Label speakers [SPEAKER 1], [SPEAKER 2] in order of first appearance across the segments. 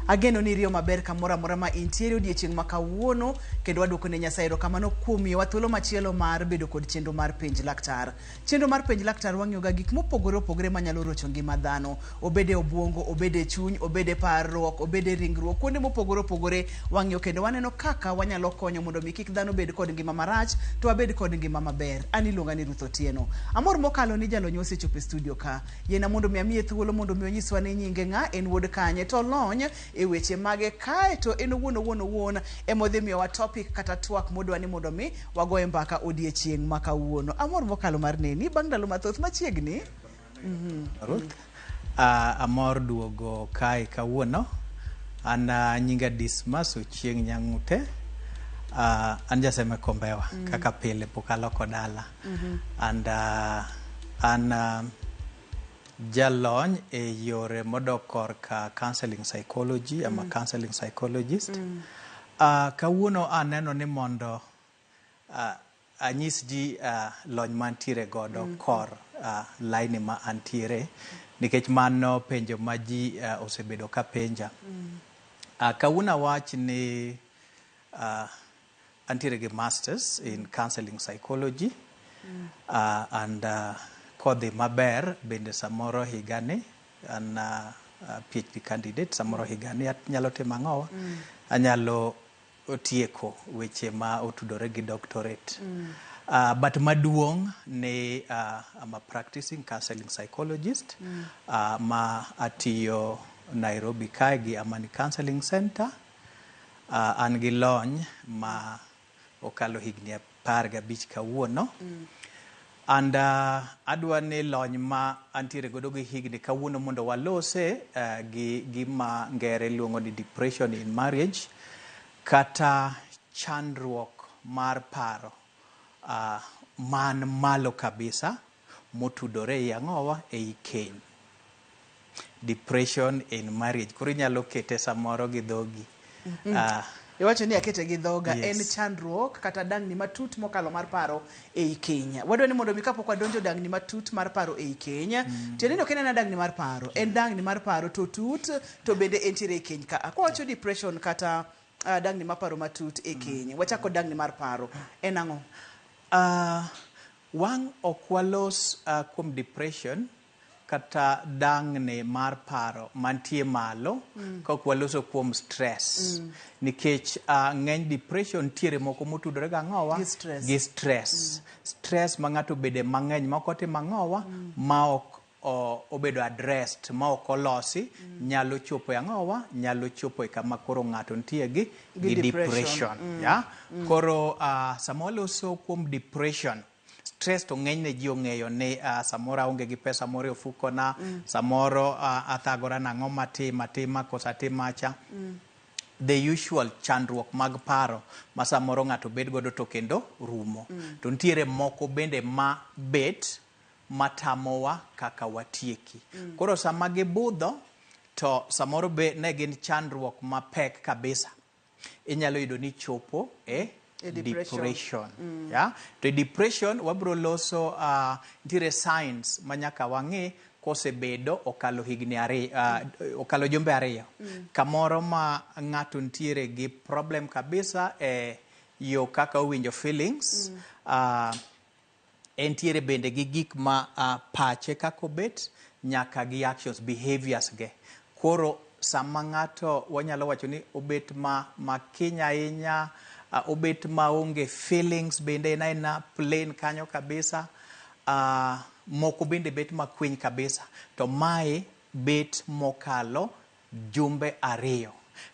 [SPEAKER 1] Ageno ni riyo maber kamora mora ma intiere odiechieng' ma kawuono kendo waduoko ne Nyasaye erokamano kuom miyowa thuolo machielo mar bedo kod chenro mar penj laktar. Chenro mar penj laktar wang'iyoga gik mopogore opogore manyalo rocho ngima dhano, obede obwongo, obede chuny, obede parruok, obede ringruok, kuonde mopogore opogore wang'iyo kendo waneno kaka wanyalo konyo mondo mi kik dhano bed kod ngima marach to wabed kod ngima maber. An iluonga ni Ruth Otieno. Amor mokalo ni jalony osechopo e studio ka. Yena mondo mi amiye thuolo mondo mi onyiswa ni nyinge ng'a, en wuod kanye, to lony e weche mage kae to en owuon emodhi miyowa topic kata twak modwa ni mondo mi wagoye mbaka odiechieng' ma kawuono. Amor mokalo mar neni bang' ndalo mathoth machiegni.
[SPEAKER 2] Ruth, amor duogo kae kawuono. An nyinga Dismas Ochieng' Nyang'ute. An jaseme Kombewa kaka pile pok aloko dala. And an jalony e yore modok korka counseling psychology. I'm a counseling psychologist. Kawuono aneno ni mondo anyis ji lony mantiere godo kor line ma antiere nikech mano penjo ma ji osebedo ka penja. Kawuono awach ni antiere gi masters in counseling psychology and kodhi maber bende samoro higani an PhD candidate samoro higani anyalo timo ang'owa anyalo tieko weche ma otudore gi doctorate. But maduong' ni I'm a practicing counseling psychologist ma atiyo Nairobi kae gi Amani Counseling Center. An gi lony ma okalo higni 15 kawuono. And adwa ni lony ma antiere godo gi higni kawuono mondo walose gi gima ngere luongo ni depression in marriage kata chandruok mar paro man malo kabisa motudore i ang'owa ei keny. Depression in marriage. Koro inyalo kete samoro gi dhogi.
[SPEAKER 1] Iwacho ni akete gi dhoga.
[SPEAKER 2] Yes.
[SPEAKER 1] En chandruok kata dangni matut mokalo mar paro ei Kenya. Wadwa ni mondo mi kapok wadonjo dangni matut mar paro ei Kenya, tiende ni ok en dangni mar paro, en dangni mar paro to tut to bende entiere e Kenya ka. Kwawacho depression kata dangni mar paro matut e Kenya. Wachako dangni mar paro. En ang'o?
[SPEAKER 2] Wang' ok walos kuom depression kata dangni mar paro mantie malo kok waloso kuom stress. Nikech ng'eny depression tiere moko motudore gi ang'owa gi stress. Stress ma ng'ato bede mang'eny ma ok otimo ang'owa ma ok obedo addressed ma ok olosi nyalo chopo e ang'owa, nyalo chopo e kama koro ng'ato nitie gi depression. Koro sama waloso kuom depression, stress to ng'eny ne ji ong'eyo ni samoro aonge gi pesa moro e ofuko na, samoro athagora nang'o matima kosa timacha. The usual chandruok mag paro ma samoro ng'ato bed godo to kendo rumo. To nitiere moko bende ma bet matamowa kaka watieki. Koro sama gibudho to samoro be ne gin chandruok mapek kabisa. Inyalo yudo ni chopo depression. To depression wabro loso nitiere signs manyaka wang'i kosebedo okalo higni okalo jumbe 2. Kamoro ma ng'ato nitiere gi problem kabisa yo kaka owinjo feelings. Entiere bende gi gik ma pache kako bet nyaka gi actions, behaviors ge. Koro sama ng'ato wanyalo wacho ni obet ma kinya ahinya, obet maonge feelings bende en plain kanyo kabisa. Moko bende bet makwiny kabisa. To mae bet mokalo jumbe 2.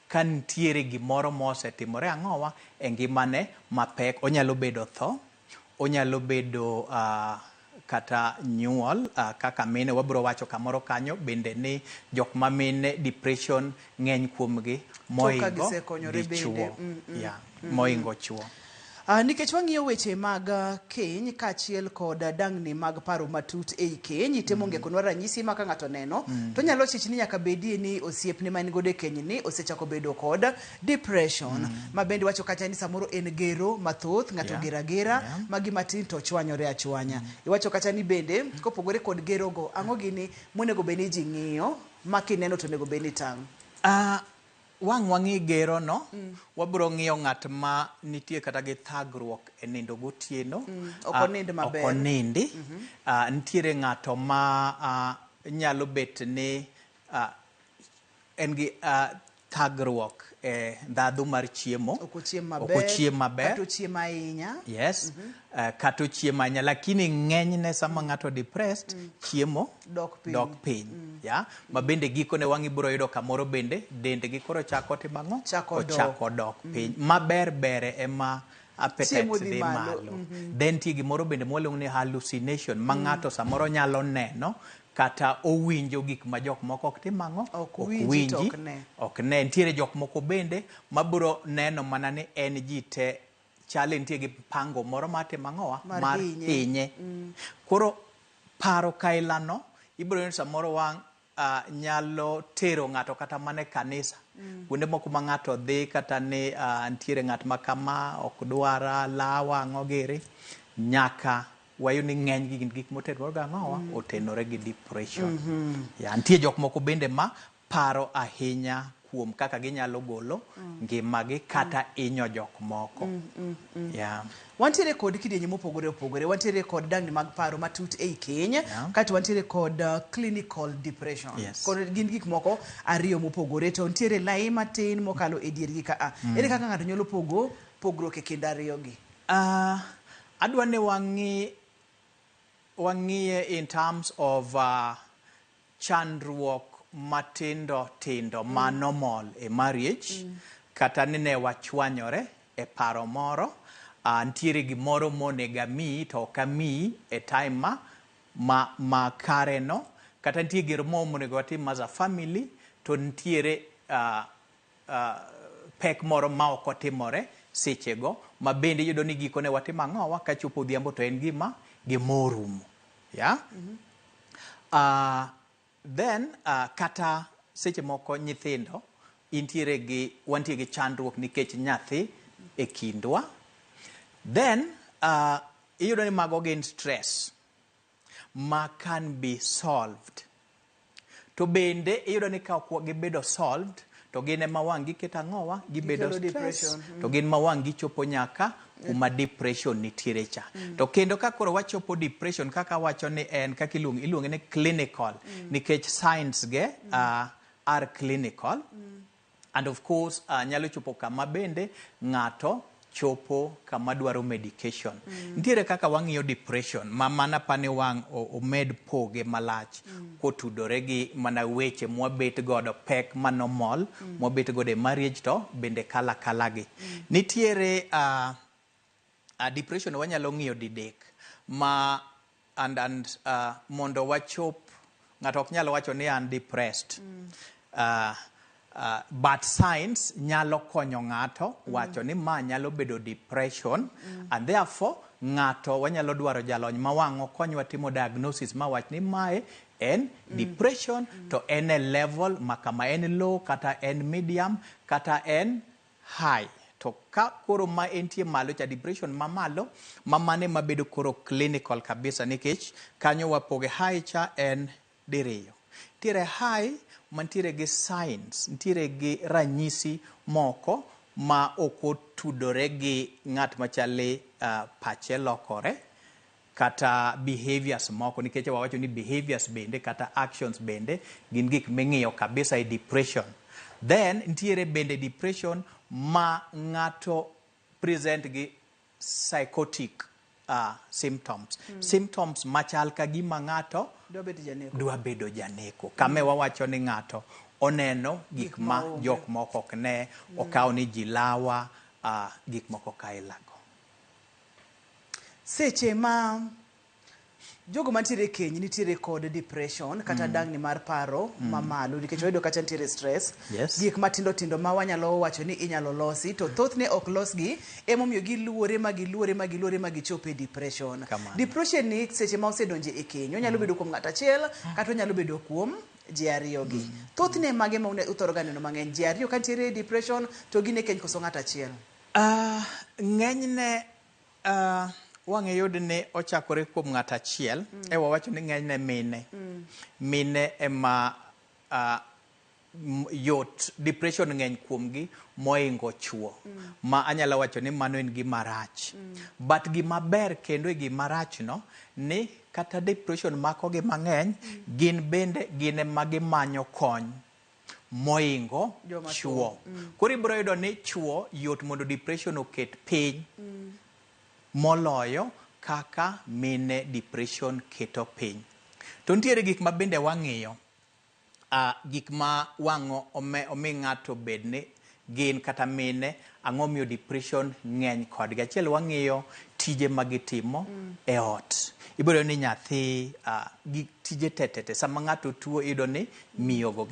[SPEAKER 2] Ka nitiere gimoro mosetimore ang'owa e ngimane mapek, onyalo bedo tho, onyalo bedo kata nyuol kaka mine. Wabro wacho kamoro kanyo bende ni jok ma mine depression ng'eny kuomgi moingo dichuo. Moingo chuo.
[SPEAKER 1] Nikech wang'iyo weche mag keny kaachiel kod dangni mag paro matut ei keny, itemo ngekonwa ranyisi ma ka ng'ato neno to nyalo chich ni nyaka bedie ni osiepne ma en godo e keny ni osechako bedo kod depression. Ma bende wacho kacha ni samoro en gero mathoth, ng'ato gera ma gima tin to chwanyore achwanya. Iwacho kacha ni bende kopogore kod gero go, ang'o gini monego bed ni ji ng'iyo ma kineno to nego bed ni tang'?
[SPEAKER 2] wang'i gero no wabro ng'iyo ng'at ma nitie kata gi thagruok e nindo gotieno
[SPEAKER 1] ok onind maber,
[SPEAKER 2] ok onindi nitiere ng'ato ma nyalo bet ni en gi thagruok e ndhadhu mar chiemo,
[SPEAKER 1] ok ochiem maber kata ochiem ahinya,
[SPEAKER 2] yes, kata ochiem ahinya, lakini ng'enyne sama ng'ato depressed chiemo dok piny, ya ma bende gikone wang' ibiro yudo kamoro bende dendgi koro chako timo ang'o, ochako dok piny, maber bere ema appetite dhi malo. Then tie gimoro bende mwaluongo ni hallucination ma ng'ato samoro nyalo neno kata owinjo gik ma jok moko ok tim ang'o, ok winji, ok ne. Nitiere jok moko bende mabiro neno mana ni en ji te chale nitie gi pango moro mar timo ang'owa mar hinye. Koro paro kailano ibiro yudo samoro wang' nyalo tero ng'ato kata mana e kanisa, kuonde moko ma ng'ato dhi kata ni nitiere ng'at ma kama ok dwara lawa ang'o giri, nyaka wayo ni ng'eny gi gik motenore ga ang'owa otenore gi depression. Ya nitie jok moko bende ma paro ahinya kuom kaka ginyalo golo ngimagi kata inyo jok moko.
[SPEAKER 1] Wantiere kod kidienje mopogore opogore, wantiere kod dangni mag paro matut ei Keny, kata wantiere kod clinical depression. Kod gin gik moko ariyo mopogore, to nitiere lai matin mokalo e diergi ka ere kaka ng'ato nyalo pogruok e kind ariyogi?
[SPEAKER 2] Adwa ni wang'iye in terms of chandruok matindo tindo ma normal e marriage, kata ni ne wachwanyore e paro moro, nitiere gimoro monega miyi to ok amiyi e time ma kare no, kata nitiere gir mo monego watim as a family to nitiere pek moro ma ok otimore sechego, ma bende iyudo ni gikone watimo ang'owa ka chopo odhiambo to en gimorumo. Then kata seche moko nyithindo wantiere gi chandruok nikech nyathi e kindwa. Then iyudo ni mago gin stress ma can be solved, to bende iyudo ni ka ok gibedo solved to gin ema wang' giketo ang'owa, gibedo stress, to gin ma wang' gichopo nyaka kuma depression nitiere cha. To kendo ka koro wachopo depression, kaka wacho ni en kaka iluonge ni clinical, nikech signs ge are clinical, and of course nyalo chopo kama bende ng'ato chopo kama dwaro medication. Nitiere kaka wang'iyo depression ma mana pane wang' omed poge malach kotudore gi mana weche mwabet godo, pek ma normal mwabet godo e marriage to bende kala gi. Nitiere depression wanyalo ng'iyo didek ma and mondo wachop, ng'ato ok nyalo wacho ni an depressed, but science nyalo konyo ng'ato wacho ni ma nyalo bedo depression, and therefore ng'ato wanyalo dwaro jalony ma wang'o konywa timo diagnosis ma wach ni mae en depression, to en e level ma kama, en low kata en medium kata en high. To ka koro ma entie malo cha depression ma malo, ma mane mabedo koro clinical kabisa, nikech kanyo wapoge high cha en diriyo. Nitiere high mantiere gi signs, nitiere gi ranyisi moko ma ok otudore gi ng'at machale pache lokore, kata behaviors moko, nikech wawacho ni behaviors bende kata actions bende gin gik ming'iyo kabisa e depression. Then nitiere bende depression ma ng'ato present gi psychotic symptoms, symptoms machal ka gima ng'ato dwa bedo janeko. Kame wawacho ni ng'ato oneno gik ma jok moko ok ne, okawo ni ji lawa, gik moko kailago.
[SPEAKER 1] Seche ma jogo mantiere Keny nitiere kod depression kata dangni mar paro mamalo, nikech wayudo kata nitiere stress, gik matindo tindo ma wanyalo wacho ni inyalo losi, to thothne ok losgi, emomiyo giluore ma gichopo e depression. Depression ni seche ma osedonje e Keny onyalo bedo kuom ng'at achiel kata onyalo bedo kuom ji ariyogi. Thothne mage ma uthoro ga neno mang'eny, ji ariyo ka nitiere e depression to gin e Keny koso ng'at achiel?
[SPEAKER 2] Ng'enyne wang'e yud ni ochakore kuom ng'at achiel, wawacho ni ng'enyne mine ema yot depression ng'eny kuomgi moingo chuo ma anyalo wacho ni mano en gima rach but gima ber kendo e gima rach no ni kata depression makogi mang'eny gin bende gin ema gimanyo kony moingo chuo koro ibiro yudo ni chuo yot mondo depression oket piny moloyo kaka mine depression keto piny. To nitiere gik ma bende wang'iyo gik ma wang'o omi ng'ato bed ni gin kata mine ang'o miyo depression ng'eny kodgi. Achiel wang'iyo tije ma gitimo e ot. Ibiro ni nyathi gi tije tetete sama ng'ato tuo iyudo ni miyogo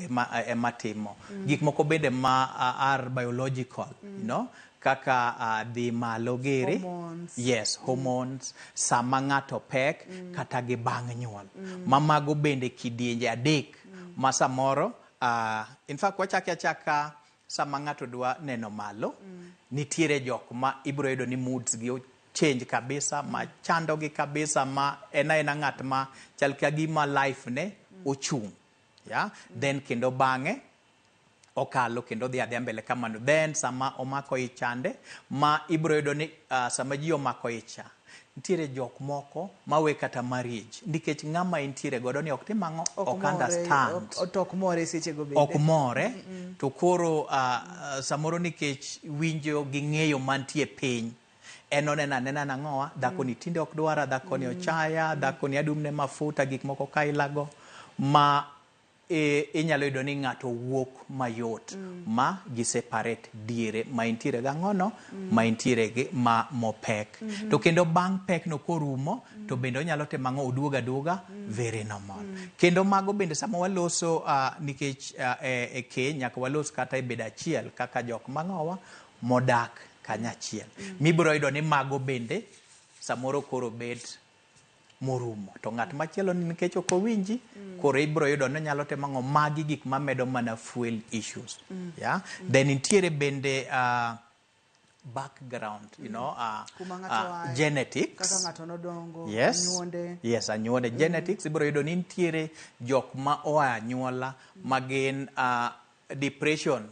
[SPEAKER 2] ema timo. Gik moko bende ma are biological, you know, kaka dhi malo giri, yes, hormones, sama ng'ato pek kata gi bang' nyuol. Mamago bende kidienje adek ma samoro in fact wachaki achaka sama ng'ato dwa neno malo nitiere jok ma ibiro yudo ni moods gi change kabisa ma chando gi kabisa ma ena ng'at ma chal ka gima life ne ochung', yeah? Then kendo bang'e okalo kendo dhi adhiya mbele kamano. Then sama omako ichande ma ibiro yudo ni sama ji omako icha nitiere jok moko mawe kata marriage nikech ng'ama intiere godo ni ok tim ang'o ok understand
[SPEAKER 1] ok more seche go bende
[SPEAKER 2] ok more to koro samoro nikech winjo gi ng'eyo mantie piny en onena nang'owa dhako ni tinde ok dwara, dhako ni ochaya, dhako ni adumne mafuta, gik moko kailago ma inyalo yudo ni ng'ato wuok mayot ma gi separate diere ma intiere gang'ono ma intiere gi ma mopek to kendo bang' pek no korumo to bende onyalo temo ang'o oduoga very normal. Kendo mago bende sama waloso nikech e keny nyaka walos kata e bed achiel kaka jok mang'owa modak kanyachiel mibiro yudo ni mago bende samoro koro bet morumo to ng'at machielo nikech ok owinji koro ibiro yudo ni nyalo temo ang'o magi gik mamedo mana fuel issues, yeah? Then nitiere bende background, you know, genetics,
[SPEAKER 1] kaka ng'ato nodongo,
[SPEAKER 2] yes,
[SPEAKER 1] anyuonde.
[SPEAKER 2] Yes, anyuonde. Genetics ibiro yudo ni nitiere jok ma oa anyuola ma gin depression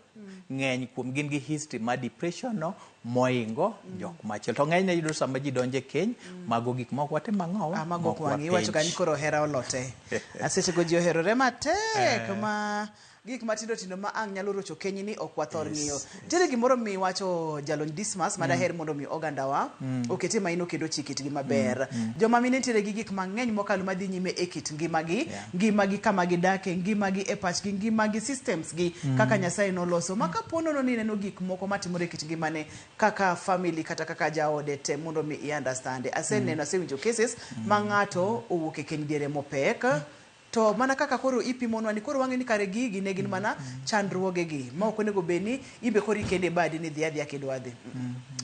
[SPEAKER 2] ng'eny kuom gin gi history ma depression no moingo jok machielo to ng'eny ne yudo sama ji donje keny mago gik moko watimo ang'owa
[SPEAKER 1] mago kwangi wacho ka ni koro hera olote aseche go ji oherore matek ma gik matindo tindo ma ang' nyalo rocho keny ni ok wathor ng'iyo. Nitiere gimoro mi wacho Jalony Dismas ma daher mondo mi ogandawa okete maino kendo chikitgi maber. Joma mine nitiere gi gik mang'eny mokalo madhi nyime e kit ngimagi kama gidake, ngimagi e pachgi, ngimagi systems gi kaka Nyasaye noloso ma kapono ni neno gik moko matimore e kit ngimane kaka family kata kaka jaode te mondo mi i understand. Aseneno asewinjo cases ma ng'ato owuok e keny diere mopek to mana kaka koro ipimonwa ni koro wang'e ni kare gigi ne gin mana chandruogegi ma ok onego bed ni ibe koro ikende badi ni dhi adhiya kidwa dhi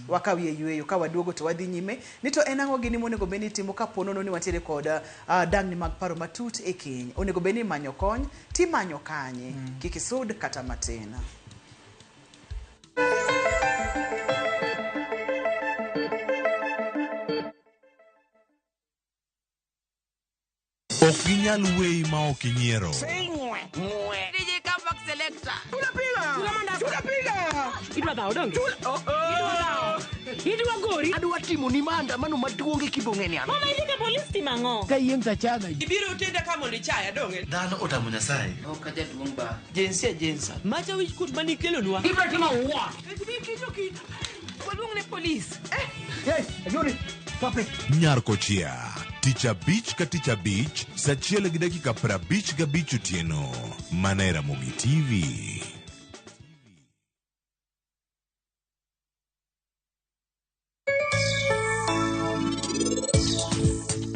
[SPEAKER 1] wakawie yweyo ka waduogo to wadhi nyime ni to en ang'o gini monego bed ni timo ka ponono ni wantiere kod dang'ni mag paro matut e keny. Onego bed ni manyo kony timanyo kanye kik isud kata matin.
[SPEAKER 3] Ok ginyal weyi ma ok inyiero.
[SPEAKER 4] DJ Comeback Selector.
[SPEAKER 5] Idwa dhao donge? Idwa gori?
[SPEAKER 4] Adwa timo ni maandamano maduong' e Kibong'eni ano.
[SPEAKER 5] Mama idhi ka polis timang'o?
[SPEAKER 4] Ka yieng' tachadha.
[SPEAKER 5] Ibiro tende ka mondo ichaya donge?
[SPEAKER 3] Dhano otamo Nyasaye.
[SPEAKER 4] Ok jaduong' ba. Jensa.
[SPEAKER 5] Macha wich kut mani kelonwa.
[SPEAKER 4] Ibiro timo what?
[SPEAKER 5] Waluong ne polis.
[SPEAKER 4] Yes, Yuri. Topic.
[SPEAKER 3] Nyarko chia. Tich abich ka tich abich, saa 1:55 otieno. Mana e Ramogi TV.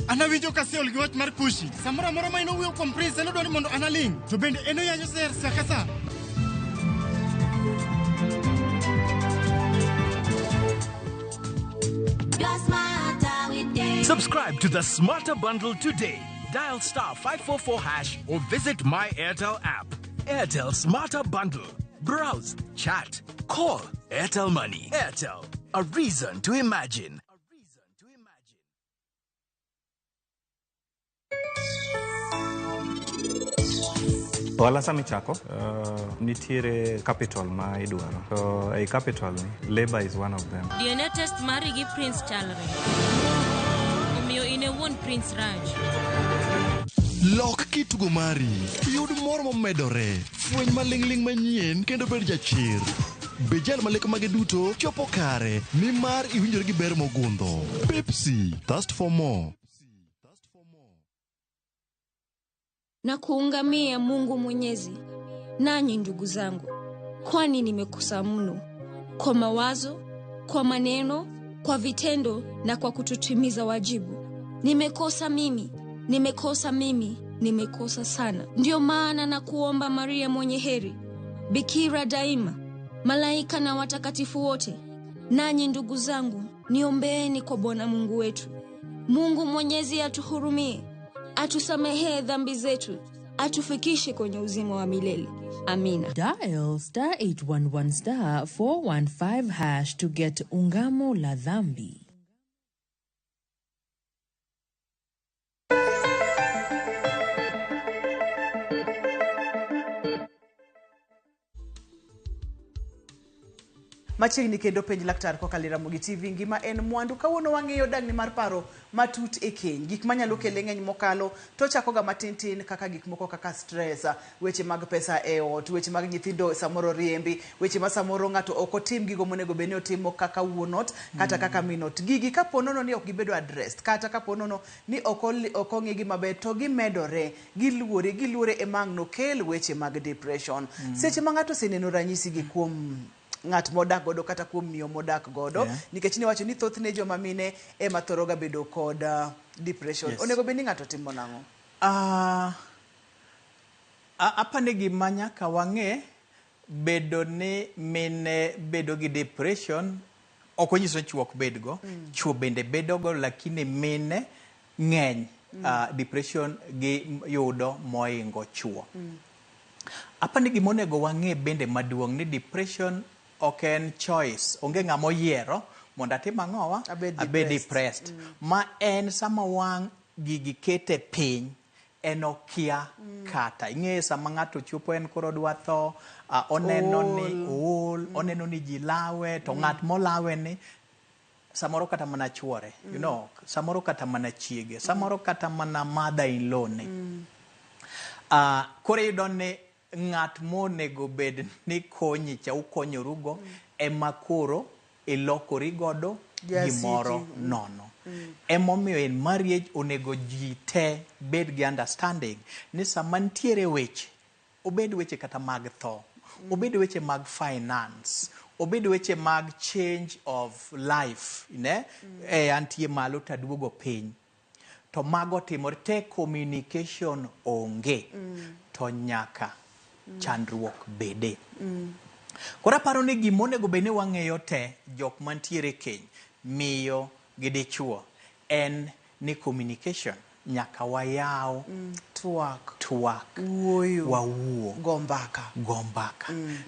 [SPEAKER 6] Anawinjo ka seol gi wach mar kushi. Samora mora ma ino wuyo kuom prince eno dwani mondo analing. To bende eno yanyo ser sakasa.
[SPEAKER 7] Subscribe to the Smarter Bundle today. Dial *544# or visit My Airtel app. Airtel Smarter Bundle. Browse, chat, call. Airtel Money. Airtel. A reason to imagine.
[SPEAKER 8] Ohala sama ichako, nitiere capital ma idwaro. So a capital ni, labor is one of them.
[SPEAKER 9] DNA test mari gi Prince chalre. Omiyo ine wuon Prince Raj.
[SPEAKER 10] Lok kitugo mari, yud mor momedore, fweny maling'ling manyien kendo bed jachir. Bejal maleko mage duto chopo kare, nimar iwinjore gi ber mogundho. Pepsi, thirst for more.
[SPEAKER 11] Na kuungamia Mungu Mwenyezi, nanyi ndugu zangu, kwani nimekosa mno kwa mawazo, kwa maneno, kwa vitendo na kwa kutotimiza wajibu. Nimekosa mimi, nimekosa sana. Ndio maana na kuomba Maria mwenye heri, bikira daima, malaika na watakatifu wote, nanyi ndugu zangu, niombeeni kwa Bwana Mungu wetu. Mungu Mwenyezi atuhurumie, atusamehe dhambi zetu, atufikishe kwenye uzima wa milele. Amina.
[SPEAKER 12] Dial *811*415# to get ungamo la dhambi.
[SPEAKER 1] Machiegni kendo penj laktar kokalo Ramogi TV ngima en mwandu. Kawuono wang'eyo dang'ni mar paro matut e keny. Gik manyalo kele ng'eny mokalo to chakoga matin kaka gik moko kaka stress, weche mag pesa e ot, weche mag nyithindo samoro riembi, weche ma samoro ng'ato ok otim gigo monego bed ni otimo kaka wuonot kata kaka minot. Gigi kaponono ni ok gibedo addressed kata kaponono ni ok ong'igi maber to gimedore, giluore e mang'no kel weche mag depression. Seche ma ng'ato oseneno ranyisi gi kuom ng'at modak godo kata kuom miyo modak godo, nikech ni wacho ni thothne joma mine ema thoroga bedo kod depression. Onego bed ni ng'ato timo nang'o?
[SPEAKER 2] Apane gima nyaka wang'e, bedo ni mine bedo gi depression ok onyiso chuo ok bedgo, chuo bende bedogo, lakini mine ng'eny depression gi yudo moingo chuo. Apane gima onego wang'e bende maduong' ni depression ok en choice, onge ng'ama oyiero mondo atim ang'owa abed depressed. Ma en sama wang' gigi kete piny en okia kata ing'e sama ng'ato chopo en koro dwa tho, oneno ni ool, oneno ni ji lawe, to ng'at molawe ni samoro kata mana chuore, you know, samoro kata mana chiege, samoro kata mana mother-in-law ni. Koro iyudo ni ng'at monego bed ni konyi cha ukonyorugo ema koro ilokori godo gimoro nono. Emomiyo in marriage onego ji te bed gi understanding ni sama ntiere weche, obed weche kata mag tho, obed weche mag finance, obed weche mag change of life, ne? Antie malo taduogo piny. To mago timore te communication onge, to nyaka chandruok bede. Koro aparo ni gimonego bed ni wang'eyo te jok mantiere keny, miyo gi dichuo, en ni communication nyaka wayaw twak wuoyo, wawuo, gombaka.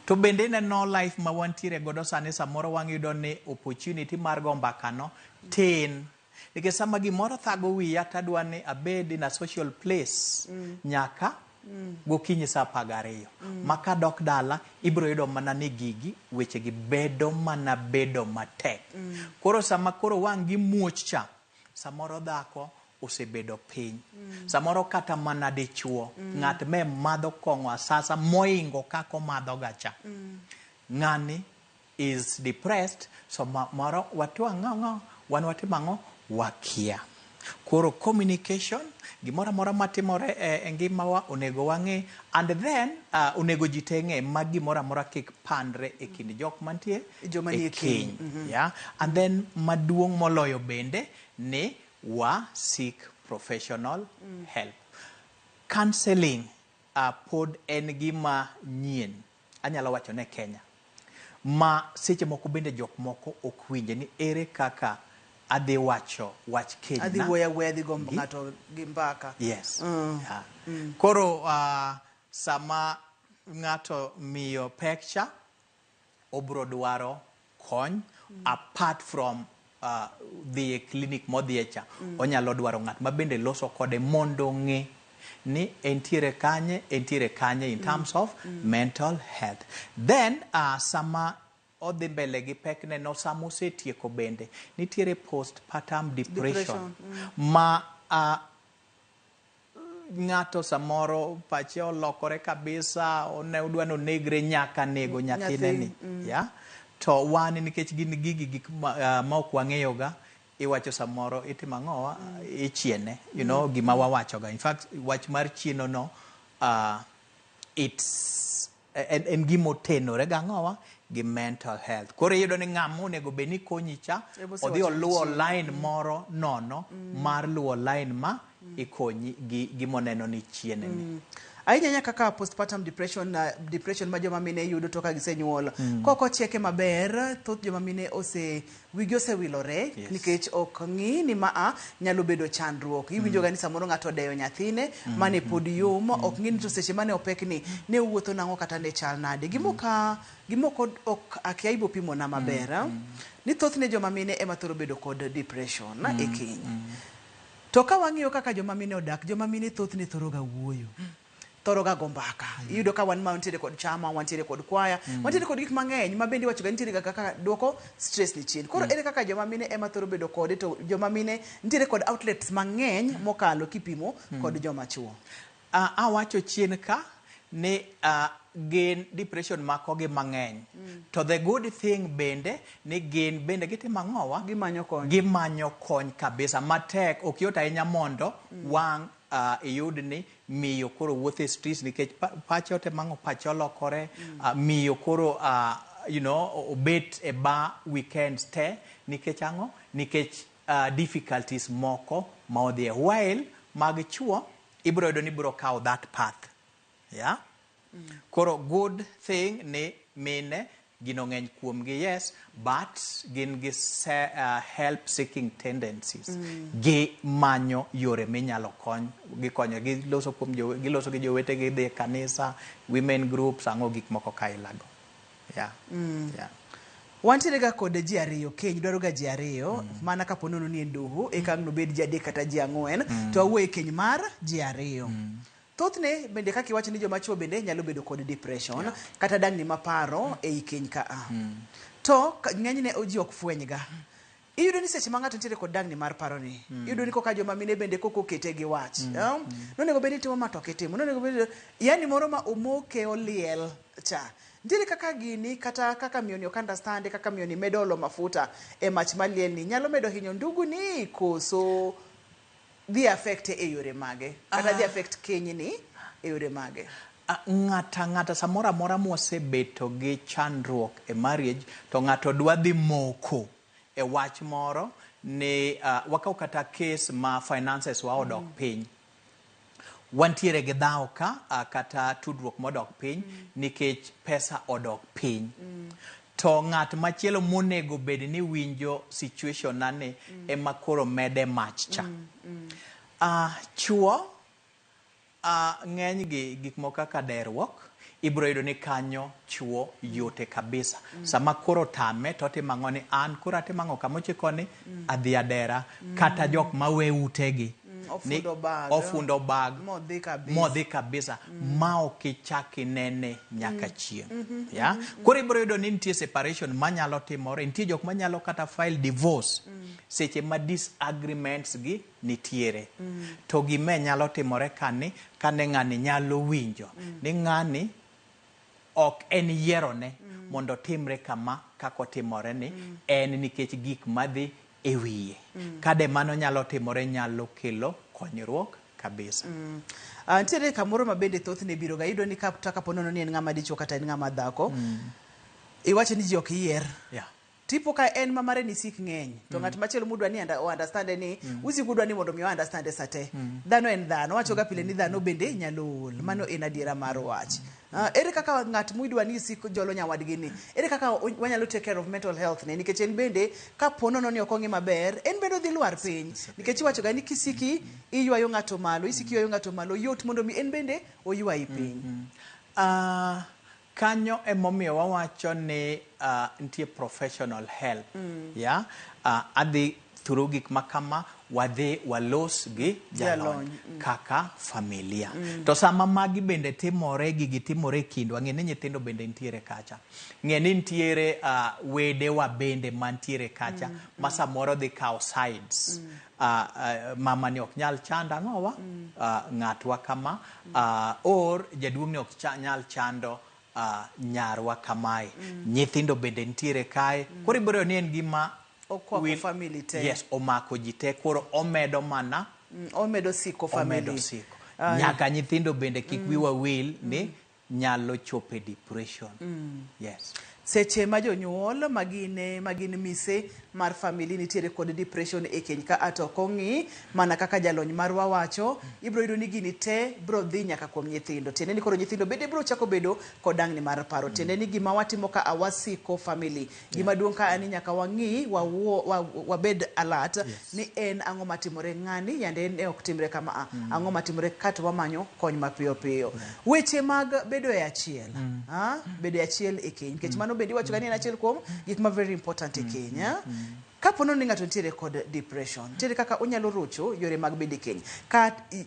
[SPEAKER 2] To bende neno life ma wantiere godo sani, samoro wang'yudo ni opportunity mar gombaka no tin. Nikech sama gimoro thago wiya tadwa ni abed in a social place nyaka gokinyi sa 12. Maka dok dala ibro yudo mana ni gigi weche gi bedo mana bedo matek. Koro sama koro wang' gi muoch cha, samoro dhako osebedo piny, samoro kata mana dichuo, ng'at me madho kong'o asasa moingo kako madho gacha, ng'ani is depressed. So moro watwang'o wan watimang'o wakia. Koro communication gimora mora matimore e ngimawa onego wang'e, and then onego ji te ng'e ma gimora mora kik pandre e kind jok mantie e keny. And then maduong' moloyo bende ni wa seek professional help. Counseling pod en gima nyien, anyalo wacho ne Kenya, ma seche moko bende jok moko ok winje ni ere kaka adhi wacho wach keny na
[SPEAKER 1] adhi woya adhi gombo ng'ato gi mbaka.
[SPEAKER 2] Yes. Koro sama ng'ato miyo pekcha obro dwaro kony apart from the clinic modhiecha, onyalo dwaro ng'at ma bende loso kode mondo ng'e ni entiere kanye in terms of mental health. Then sama odhi mbele gi pek neno sama osetieko bende nitiere postpartum depression. Ma ng'ato samoro pache olokore kabisa, odwa nonegre nyaka nego nyathine ni. To wan nikech gin gik ma ok wang'eyoga, iwacho samoro itimo ang'owa, ichiene, gima wawachoga. In fact, wach mar chieno no, it's en gima otenore ga ang'owa gi mental health. Koro iyudo ni ng'ama onego bed ni konyi cha odhi oluwo line moro nono mar luwo line ma ikonyi gi gimoneno ni chiene ni.
[SPEAKER 1] Ahinya kaka postpartum depression ma joma mine yudo to ka gisenyuol. Koko chieke maber, thoth joma mine wigi osewilore nikech ok ng'i ni maa nyalo bedo chandruok. Iwinjo ga ni samoro ng'ato odeyo nyathine mane pod yom, ok ng'i ni to seche mane opekni ne wuotho nang'o kata ne chal nade. Gimoko ok akia ibo pimo na maber. Ni thothne joma mine ema thoro bedo kod depression e keny. To ka wang'iyo kaka joma mine odak, joma mine thothne thoro ga wuoyo. Thoro ga gombaka. Iyudo ka wan ma wantiere kod chama, wantiere kod kwaya, wantiere kod gik mang'eny ma bende wacho ga nitiere ga kaka duoko stress ni chien. Koro ere kaka joma mine ema thoro bedo kode, to joma mine nitiere kod outlets mang'eny mokalo kipimo kod joma chuo.
[SPEAKER 2] Awacho chien ka ni gin depression mako gi mang'eny. To the good thing bende ni gin bende gitimo ang'owa, gimanyo kony kabisa matek. Ok yot ahinya mondo wang' iyud ni miyo koro wuothe streets nikech pache otemang'o, pache olokore, miyo koro obet e bar weekends te nikech ang'o? Nikech difficulties moko ma odhiye. While mag chuo ibro yudo ni bro kawo that path. Koro good thing ni mine gino ng'eny kuomgi, yes, but gin gi help seeking tendencies. Gi manyo yore minyalo kony, gikonyo, giloso gi jowete, gidhi e kanisa, women groups, ang'o gik moko kailago.
[SPEAKER 1] Wantiere ga kod ji ariyo, keny dwaro ga ji ariyo, mana kapo nono ni en doho, eka no bed ji adek kata ji ang'wen, to awuoye keny mar ji ariyo. Thothne bende kaka iwacho ni joma chuo bende nyalo bedo kod depression kata dang'ni maparo e keny ka to ng'enyne ji ok fweny ga. Iyudo ni seche ma ng'ato nitiere kod dang'ni mar paro ni, iyudo ni koka joma mine bende koko kete gi wach. Nonego bed ni timo ma to kitimo, nonego bed yani moro ma omoke oliel cha. Nitiere kaka gini kata kaka mioni ok understand, kaka mioni medo olo mafuta e mach maliel ni nyalo medo hinyo ndugu ni koso the affect e yore mage kata the affect keny ni e yore mage.
[SPEAKER 2] Ng'ata samora mora mosebeto gi chandruok e marriage to ng'ato dwa dhi moko e wach moro ni wakaw kata case ma finances wa odok piny. Wantiere gi dhaw ka kata tudruok modok piny nikech pesa odok piny. To ng'at machielo monego bed ni winjo situation nane ema koro mede mach cha. Chuo ng'eny gi gik moko kaka derruok, ibro yudo ni kanyo chuo yote kabisa. Sama koro tame to timo ang'o ni an koro atimo ang'o kamochiko ni adhi adera, kata jok mawe utegi ofundo bag modhi kabisa ma ok ichaki nene nyaka chieng'. Koro ibro yudo ni nitie separation manyalo timore, nitie jok manyalo kata file divorce seche ma disagreements gi nitiere. To gime nyalo timore kane ng'ani nyalo winjo ni ng'ani ok en yierone mondo timre kama kako timore ni en nikech gik madhi e wiye. Kade mano nyalo timore nyalo kelo konyruok kabisa.
[SPEAKER 1] Nitiere kamoro ma bende thothne biro ga, iyudo ni kata kapo nono ni en ng'ama dichuo kata en ng'ama dhako, iwacho ni ji ok yier. Tipo ka en mamare ni sik ng'eny, to ng'at machielo mudwa ni understand ni usiku udwa ni mondo mi understand sate. Dhano en dhano, wacho ga pile ni dhano bende nyalo ol, mano en adiera mar wach. Ere kaka ng'at mudwa ni sik jolo nyawadgi ni, ere kaka wanyalo take care of mental health ne, nikech en bende kapo nono ni ok ong'i maber, en bende odhi lwar piny. Nikech iwacho ga ni kisiki iywayo ng'ato malo, yot mondo mi en bende oywayi piny.
[SPEAKER 2] Kanyo emomiyo wawacho ni nitie professional help. Adhi through gik makama, wadhi walos gi jalony kaka familia. To sama magi bende timore, gigi timore kindwa, ng'e ni nyithindo bende nitiere kacha. Ng'e ni nitiere wedewa bende mantiere kacha ma samoro dhi kawo sides. Mama ni ok nyal chanda ang'owa, ng'atwa kama, or jaduong' ni ok nyal chando nyarwa kamae. Nyithindo bende nitiere kae. Koro ibiro ni en gima
[SPEAKER 1] okwako family te.
[SPEAKER 2] Yes, omako ji te, koro omedo mana
[SPEAKER 1] omedo siko family.
[SPEAKER 2] Omedo siko. Nyaka nyithindo bende kik wiwa wil ni nyalo chope depression. Yes.
[SPEAKER 1] Seche ma jonyuol magin mise mar family nitiere kod depression e keny ka atoko ng'i mana kaka jalony marwa wacho, ibro yudo ni gini te bro dhi nyaka kuom nyithindo. Tiende ni koro nyithindo bende bro chako bedo kod dang'ni mar paro. Tiende ni gima watimo ka awasiko family. Gima duong' ka ani nyaka wang'i wabed alert ni en ang'o matimore ng'ani yande en ok timre kama ang'o matimore kata wamanyo kony mapiyo piyo. Weche mag bedo e achiel. Bedo e achiel e keny. Nikech mano bende wacho ni en achiel kuom gik ma very important e Kenya. Kapono ni ng'ato nitiere kod depression, nitiere kaka onyalo rocho yore mag bedo e keny.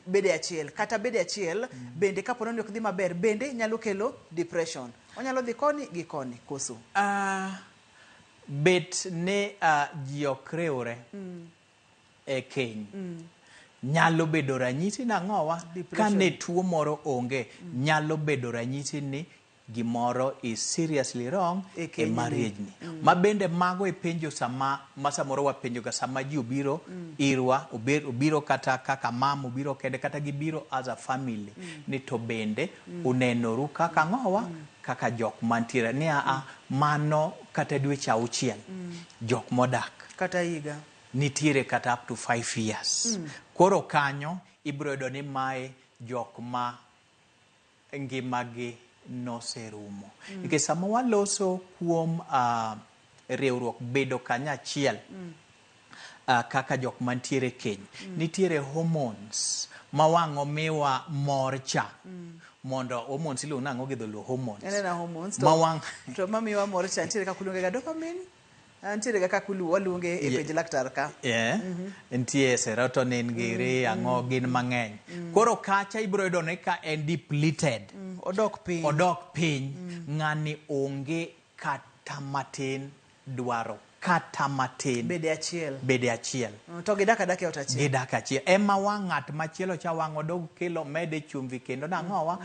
[SPEAKER 1] Bede achiel, kata bede achiel bende kapono ni ok dhi maber bende nyalo kelo depression. Onyalo dhi koni gi koni koso.
[SPEAKER 2] Bet ne ji ok riwre e keny. Nyalo bedo ranyisi nang'owa ka ne tuo moro onge. Nyalo bedo ranyisi ni gimoro is seriously wrong e marriage ni. Ma bende mago e penjo sama samoro wapenjo ga sama ji obiro irwa, obiro kata kaka mam, obiro kende kata gibiro as a family ni to bende unenoru kaka ng'owa kaka jok mantiere ni mano kata dweche 6 jok modak
[SPEAKER 1] kata higa
[SPEAKER 2] nitiere kata up to 5 years. Koro kanyo ibro yudo ni mae jok ma ngimagi noserumo. Nikech sama waloso kuom riwruok bedo kanyachiel kaka jok mantiere keny, nitiere hormones ma wang'o miwa mor cha. Mondo hormones iluongo nang'o gi dholuo hormones.
[SPEAKER 1] Enena hormones
[SPEAKER 2] to
[SPEAKER 1] mamiwa mor cha nitiere kaka uluonge ga dopamine. Nitiere ga kaka waluonge e penj laktar ka.
[SPEAKER 2] Nitiere serotonin giri ang'o gin mang'eny. Koro kacha ibro yudo ni ka en depleted.
[SPEAKER 1] Odok
[SPEAKER 2] piny. Ng'ani onge kata matin dwaro. Kata matin.
[SPEAKER 1] Bede achiel.
[SPEAKER 2] To
[SPEAKER 1] gidak adaka ot achiel.
[SPEAKER 2] Gidak achiel. Ema wang' ng'at machielo cha wang' odog kelo mede chumvi kendo nang'owa.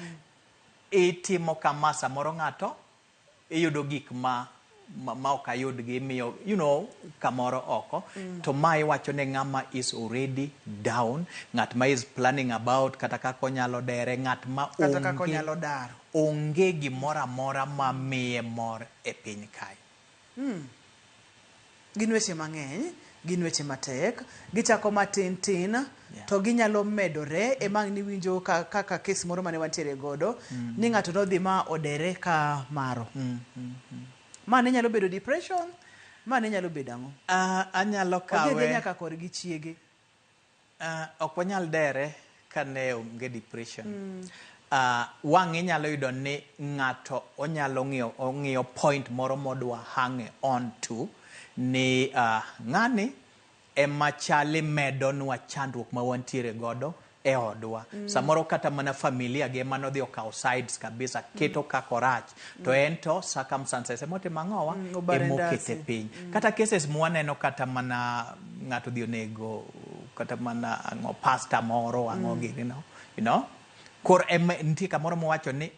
[SPEAKER 2] Itimo kama samoro ng'ato iyudo gik ma ok ayud gi miyo kamoro oko. To ma iwacho ne ng'ama is already down, ng'at ma is planning about kata kaka onyalo dere, ng'at ma
[SPEAKER 1] kata kaka onyalo dar.
[SPEAKER 2] Onge gimoro amora ma miye mor e piny kae.
[SPEAKER 1] Gin weche mang'eny, gin weche matek, gichako matin to ginyalo medore emang ni winjo kaka kes moro mane wantiere godo ni ng'ato nodhi ma odere ka maro. Mane nyalo bedo depression, mane nyalo bedo ang'o?
[SPEAKER 2] Anyalo kawe.
[SPEAKER 1] Odhi nyaka kor gi chiege.
[SPEAKER 2] Ok wanyal dere ka ne onge depression. Wang'e nyalo yudo ni ng'ato onyalo ng'iyo point moro modwa hang on to ni ng'ani ema chali medonwa chandruok ma wantiere godo e odwa. Samoro kata mana familia ge manodhi okaw sides kabisa, keto kakorach. To ento circumstances emotimo ang'owa emokete piny. Kata cases mwaneno kata mana ng'ato dhi onego kata mana pastor moro ang'o gini you know. Kor nitie kamoro mowacho ni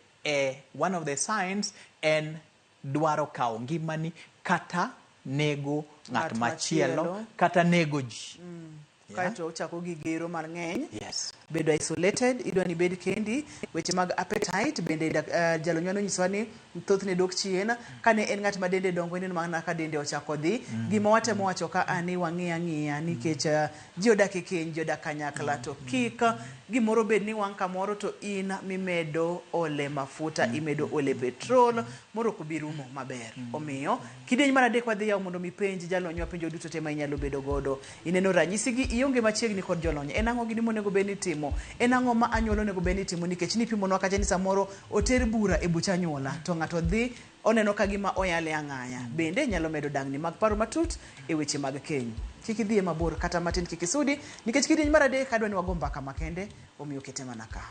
[SPEAKER 2] one of the signs en dwaro kawo ngimani kata nego ng'at machielo kata nego ji.
[SPEAKER 1] Kaito ochako gi gero mang'eny.
[SPEAKER 2] Yes.
[SPEAKER 1] Bedo isolated, idwa ni bed kendi, weche mag appetite bende jalony nyisowa ni thothne dok chien kane en ng'at ma dende dongo ni mana ka dende ochako dhi. Gima watemo wacho ka ani wang'iya nikech ji odak e keny, ji odak kanyakla to kik gimoro bed ni wang' kamoro to in mimedo ole mafuta, imedo ole petrol, moro kubirumo maber. Omiyo kidieny mar adek wadhi yaw mondo mipenj jalony wapenjo duto te ma inyalo bedo godo. Ineno ranyisi gi ionge machiegni kod jolony. En ang'o gini monego bed ni timo? En ang'o ma anyuola onego bed ni timo? Nikech nipimonwa kacha ni samoro oter bura e bucha anyuola to ng'ato dhi oneno ka gima oyale ang'aya. Bende nyalo medo dang'ni mag paro matut e weche mag keny. kik idhi mabor kata matin, kik isudi nikech kidieny mar adek adwa ni wago mbaka makende, omiyo kete mana ka.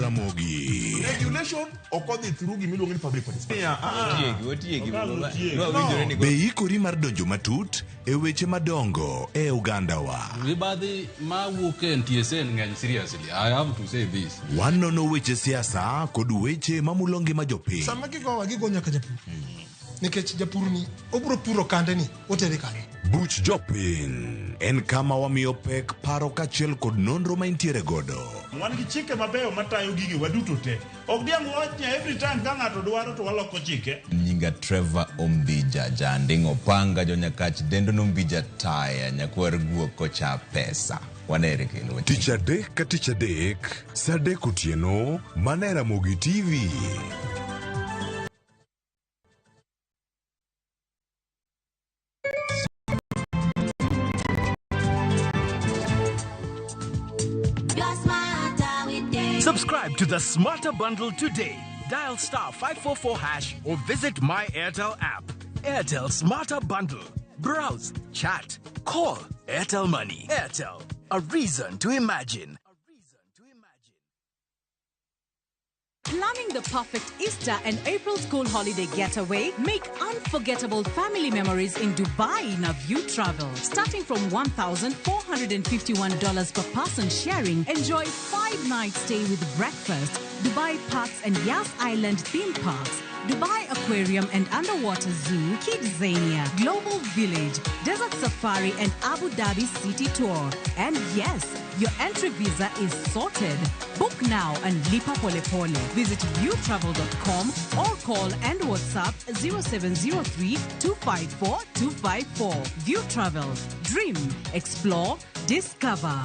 [SPEAKER 3] Ramogi.
[SPEAKER 13] Regulation occurred through gimiluongo ni public participation.
[SPEAKER 3] Be ikori mar donjo matut e weche madongo e Uganda wa.
[SPEAKER 14] Ribadhi ma wuok e NTSN ng'eny seriously. I have to say this.
[SPEAKER 3] Wanono weche siasa kod weche mamulo ngima jopiny.
[SPEAKER 6] Sama gigo nyaka japur. Nikech japur ni obro puro kande ni otere kande.
[SPEAKER 3] Buch jopiny en kama wamiyo pek paro kachiel kod nonro ma intiere godo.
[SPEAKER 13] Wan gi chike mabeyo matayo gige waduto te. Ok diang wachnya every time ka ng'ato dwaro to waloko chike.
[SPEAKER 15] Nyinga Trevor Ombija janding opanga jonyakach dendo nombija taya nyakwar guok kocha pesa. Wanere kendo.
[SPEAKER 3] Tich adek ka tich adek, sa adek otieno, mana e Ramogi TV.
[SPEAKER 7] Subscribe to the Smarter Bundle today. Dial star 544 hash or visit My Airtel app. Airtel Smarter Bundle. Browse, chat, call. Airtel Money. Airtel. A reason to imagine.
[SPEAKER 16] Planning the perfect Easter and April school holiday getaway? Make unforgettable family memories in Dubai na View Travel. Starting from $1,451 per person sharing, enjoy 5-night stay with breakfast, Dubai Parks and Yas Island theme parks, Dubai Aquarium and Underwater Zoo, Kidzania, Global Village, Desert Safari and Abu Dhabi City Tour. And yes, your entry visa is sorted. Book now and lipa pole pole. Visit viewtravel.com or call and WhatsApp 0703-254-254. View Travel. Dream. Explore. Discover.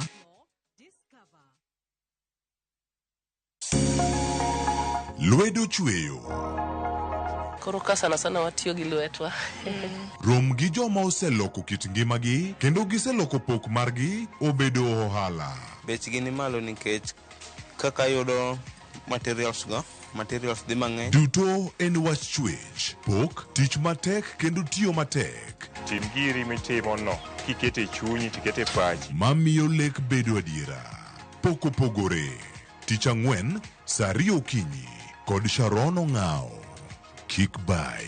[SPEAKER 3] Lwedo chweyo.
[SPEAKER 17] Koroka sana sana watiyo gi lwetwa.
[SPEAKER 3] Rom gi joma oseloko kit ngimagi kendo giseloko pok margi obedo ohala.
[SPEAKER 18] Bechgi ni malo nikech kaka yudo materials dhi mang'eny.
[SPEAKER 3] Duto en wach chwech, pok, tich matek kendo tiyo matek.
[SPEAKER 19] Tim giri mitimono kikete chunyi tikete pachi.
[SPEAKER 3] Mamiyo lek bedo adiera. Pok opogore. Tich ang'wen, saa 2 okinyi kod Sharon Ong'ao. Kick by.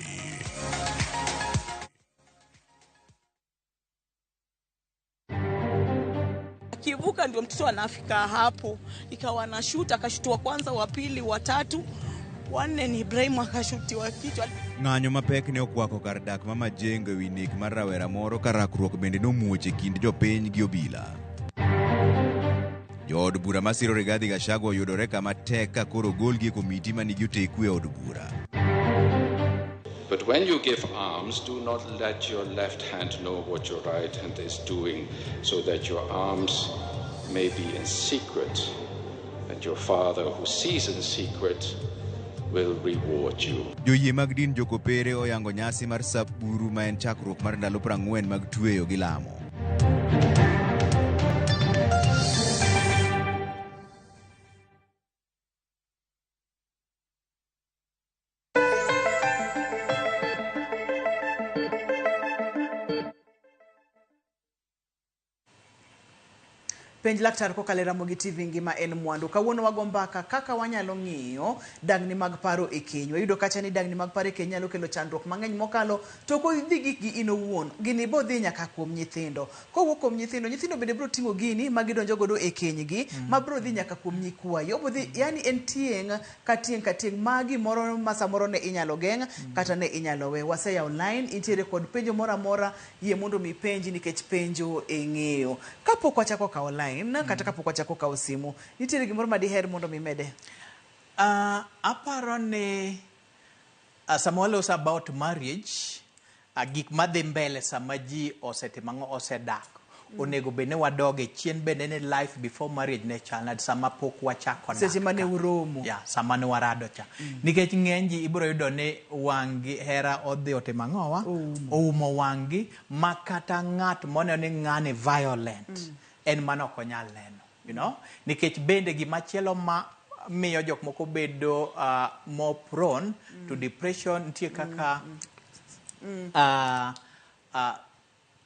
[SPEAKER 20] Kivuka ndio mtoto anafika hapo, ikawa na shoot, akashuti wa kwanza, wa pili, wa tatu, wa nne ni Ibrahim akashuti wa kichwa.
[SPEAKER 21] Ng'anyo mapek ne okwako kar dak mama jengo ewi nek mar rawera moro ka rakruok bende nomuoche kind jopiny gi obila. Jood bura masiro Rigathi Gachagua oyudore kama tek ka koro golgi e komiti manigi otekwe od bura.
[SPEAKER 22] But when you give arms, do not let your left hand know what your right hand is doing, so that your arms may be in secret, and your Father who sees in secret will reward you.
[SPEAKER 21] Joyie mag din jokopere oyango nyasi mar Saburu ma en chakruok mar ndalo 40 mag tweyo gi lamo.
[SPEAKER 1] Penj laktar kokalo Ramogi TV ngima en mwandu. Kawuono wago mbaka kaka wanyalo ng'iyo dangni mag paro e keny. Wayudo kacha ni dangni mag paro e keny nyalo kelo chandruok mang'eny mokalo to ko dhi gi in owuon. Gini bo dhi nyaka kuom nyithindo. Kowuok kuom nyithindo bende bro ting'o gini ma gidonjo godo e keny gi ma bro dhi nyaka kuom nyikwayo. Bo dhi yani en tieng' ka tieng' magi moro ma samoro ne inyalo geng' kata ne inyalo we. Waseya online intiere kod penjo moro amora yie mondo mi penji nikech penjo e ng'eyo. Kapok wachako ka online kata kapok wachako ka simu nitiere gimoro ma diher mondo mi mede.
[SPEAKER 2] Aparo ni samawaloso about marriage, gik madhi mbele sama ji osetimo osedak onego bene wadoge chien bende ne life before marriage ne chal sama pok wachako dak.
[SPEAKER 1] Seche mane uromo.
[SPEAKER 2] Ya, sama ne warado cha. Nikech ng'eny ji ibiro yudo ni wang'i hera odhi otimo ang'owa, oumo wang'i makata ng'at moneno ni ng'ani violent. En mano ok onyal neno. you know, nikech bende gimachielo ma miyo jok moko bedo more prone to depression nitie kaka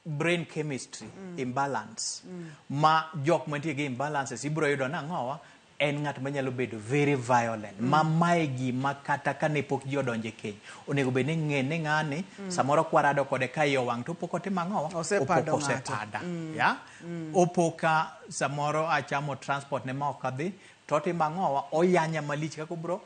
[SPEAKER 2] brain chemistry imbalance ma jok mantie gi imbalances ibro yudo nang'owa en ng'at manyalo bedo very violent ma mae gima kata kane pok ji odonje keny onego bed ni ng'e ni ng'ani samoro kwarado kode ka yo wang' to pok otimo ang'owa
[SPEAKER 1] Osepado
[SPEAKER 2] opok osepada ya opoka samoro achamo transport ne ma ok adhi to otimo ang'owa oyanya malich kako bro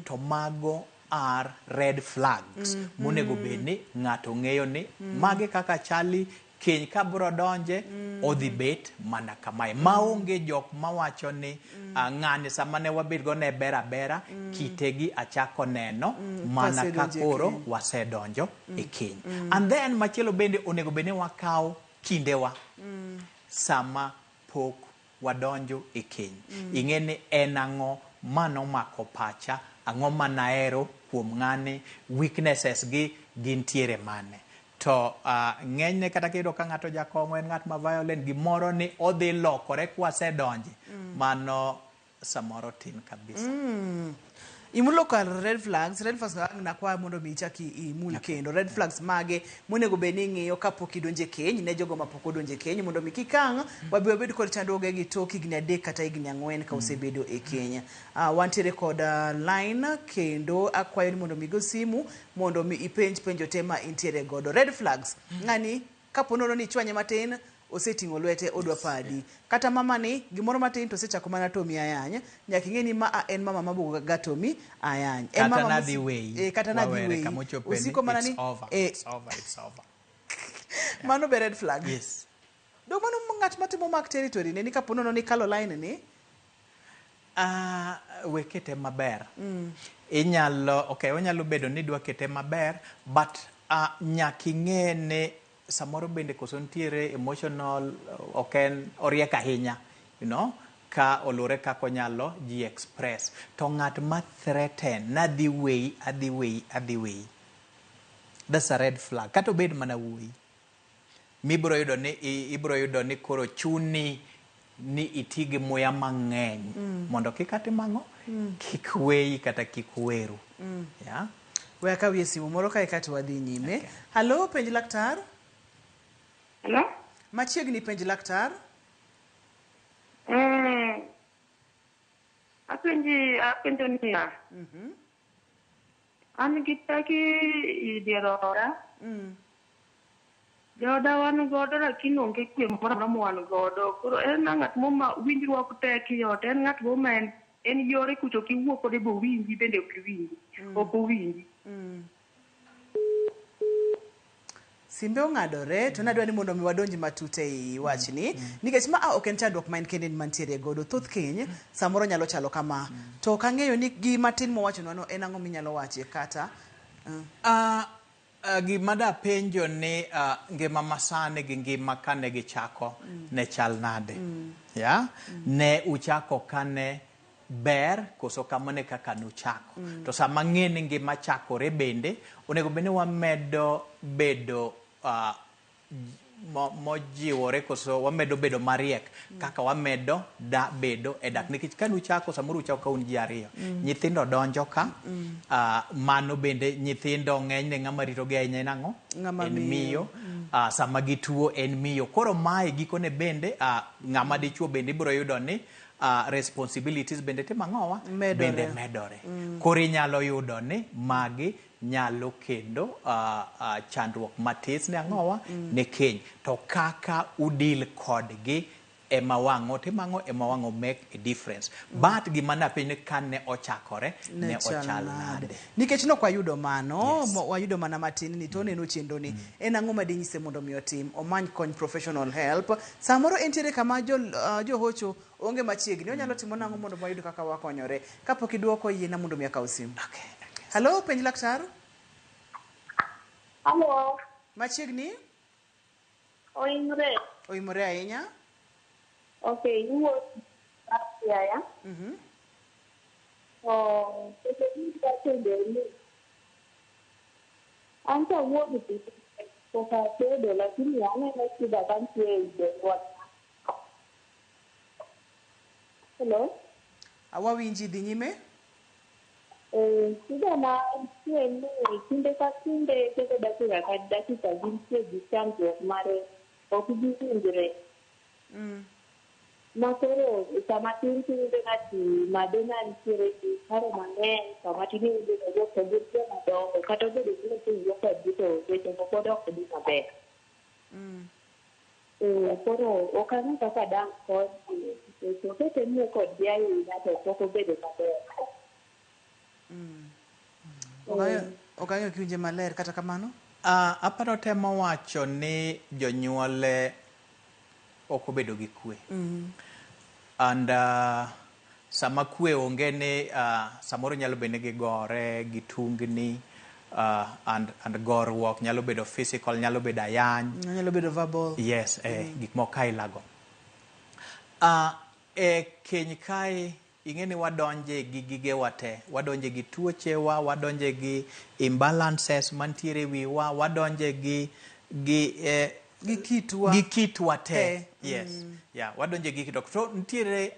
[SPEAKER 2] to mago are red flags monego bed ni ng'ato ng'eyo ni mage kaka chali keny ka bro donje odhi bet mana kamae maonge jok mawacho ni ng'ani sama ne wabed go ne bera bera kitegi achako neno mana ka koro wasedonjo e keny and then machielo bende onego bed ni wakawo kindewa sama pok wadonjo e keny ing'e ni en ang'o manomako pacha ang'o manahero kuom ng'ani weaknesses gi gintiere mane to ng'enyne kata kiyudo ka ng'ato jakong'o en ng'at ma violent gimoro ni odhi lokore kwasedonje mano samoro tin kabisa
[SPEAKER 1] imulo kar red flags nakwa mondo mi chaki imul kendo red flags mage monego bed ni ng'iyo kapok idonje keny ne jogo mapok odonje keny mondo mi kikang' wabed kod chandruoge gi tok higni 3 kata higni 4 ka osebedo e keny wantiere kod line kendo akwayo ni mondo mi go simu mondo mi ipenj penjo tema intiere godo red flags ng'ani kaponono ni chwanye matin oseting'o lwete odwa padi kata mama ni gimoro matin to osechako mana tomi ayany nyaka ing'e ni ma en mama mabugo gatomi ayany en
[SPEAKER 2] mama nadhi wei
[SPEAKER 1] kata nadhi wei usiko mana ni
[SPEAKER 2] it's over
[SPEAKER 1] mano be red flag
[SPEAKER 2] yes
[SPEAKER 1] do mano ng'at matimo mark territory ne ni kaponono ni kalo line ni
[SPEAKER 2] wekete maber onyalo bedo ni dwa kete maber but nyaka ing'e ne samoro bende koso ntiere emotional oken oriek ahinya you know ka olure kako nyalo ji express to ng'at ma threaten nadhi wei that's a red flag kata obed mana wuoyi ibro yudo ni koro chuni ni iti gi muya mang'eny mondo kik atim ang'o kik weyi kata kik weru yeah
[SPEAKER 1] we akawie simu moro kae kati wadhi nyime halo penj laktar
[SPEAKER 4] Hello?
[SPEAKER 1] Machiegni penj laktar?
[SPEAKER 4] Apenjo niya. An gi taki idieroda. Joda wan godo lakini onge kwe moro amora wan godo. Koro en ng'at moma winjruok tek yot. En ng'at moma en yore kucho kiwuok kode bo winji bende ok winji. Ok owinji.
[SPEAKER 1] Simbe ong'adore to nadwa ni mondo mi wadonji matut ei wachni nikech ma ok en chandruok ma en kende mantiere godo thoth keny samoro nyalo chalo kama to kang'eyo ni gima tin mowacho no en ang'o minyalo wache kata
[SPEAKER 2] gima da penjo ni ngima masane gi ngima kane gichako ne chal nade ya ne uchako kane ber koso kamane kaka nuchako to sama ng'e ni ngima chakore bende onego bende wamedo bedo mojiwore koso wamedo bedo mariek kaka wamedo bedo e dak nikech ka nuchako samoro uchako ka un ji ariyo nyithindo donjo ka mano bende nyithindo ng'enyne ng'ama ritogi ahinya en ang'o en miyo sama gituo en miyo koro mae gikone bende ng'ama dichuo bende ibiro yudo ni responsibilities bende timo ang'owa bende medore koro inyalo yudo ni magi nyalo kendo chandruok matis ne ang'owa ne keny to kaka udil kodgi ema wang'o timang'o ema wang'o make a difference but gima napenj ni kane ochakore ne ochal nade
[SPEAKER 1] nikech nok wayudo mano wayudo mana matin ni to neno chenro ni en ang'o ma dinyise mondo mi otim omany kony professional help samoro entiere kama johocho onge machiegni onyalo timo nang'o mondo wayud kaka wakonyore kapok iduoko yiena mondo mi akaw simu halo penj laktar
[SPEAKER 4] halo
[SPEAKER 1] machiegni
[SPEAKER 4] oimore
[SPEAKER 1] ahinya
[SPEAKER 4] okay ya ancha wuogi kaka tedo lakini aneno shida kantie e jodwa
[SPEAKER 5] Hello.
[SPEAKER 1] Awawinji dhi nyime.
[SPEAKER 5] Sida na ni kinde ka kinde kete dakika gintie gi chandruok mare ok giwinjre. Makoro sama tin ng'ati madena nitiere gi paro mang'eny sama tin winjo go kod madongo kata obedo ni tiyo kodgi to weche moko ok dhi maber. Koro ok ang'e kaka dang' kodgi to kete ni kodgi ahinya to pok obedo maber.
[SPEAKER 1] Okang'eyo kiwinje maler kata kamano.
[SPEAKER 2] Aparo temo wacho ni jonyuol ok obedo gi kwe. And sama kwe onge ni samoro nyalo bedo ni gigore, gitungni, and goruok nyalo bedo physical, nyalo bedo ayany,
[SPEAKER 1] nyalo bedo verbal.
[SPEAKER 2] Yes, gik moko kailago. E keny kae ing'e ni wadonje gi gige wate, wadonje gi tuochewa, wadonje gi imbalances mantiere wiwa, wadonje gi kitwa te. Yes. Wadonje gi kitwa. To nitiere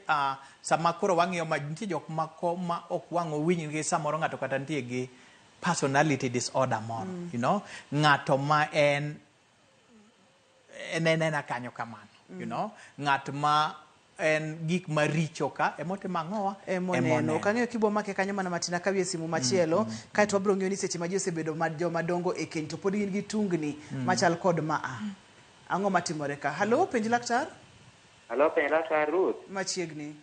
[SPEAKER 2] sama koro wang'iyo nitie jok moko ma ok wang' owinj gi samoro ng'ato kata nitie gi personality disorder moro, you know, ng'ato ma en kanyo kamano, you know, ng'at ma en gik maricho ka emotimo ang'owa
[SPEAKER 1] emoneno. Okang'eyo kibo make kanyo mana matina kawie simu machielo kaeto wabiro ng'iyo ni seche ma ji osebedo jomadongo e keny to pod gin gi tungni machal kod ang'o matimore ka. Halo, penj laktar.
[SPEAKER 8] Halo, penj laktar Ruth.
[SPEAKER 1] Machiegni.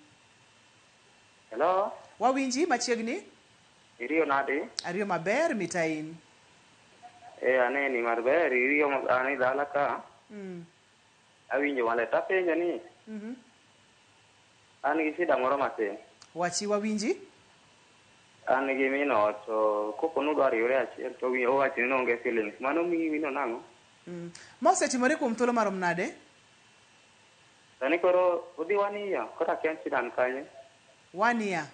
[SPEAKER 8] Hello.
[SPEAKER 1] Wawinji machiegni.
[SPEAKER 8] Iriyo nade?
[SPEAKER 1] Ariyo maber mitain.
[SPEAKER 8] Aneni maber, iriyo ani dala ka. Awinjo wale tapenjo ni. An gi shida moro matin.
[SPEAKER 1] Wachi wawinji?
[SPEAKER 8] An gi mino to kopo nudwaro yore achiel to owacho ni onge feelings. Mano miyi mino nang'o?
[SPEAKER 1] Ma osetimore kuom thuolo marom nade?
[SPEAKER 8] Sani koro udhi 1 year, koro akia shida an kanye.
[SPEAKER 1] 1 year?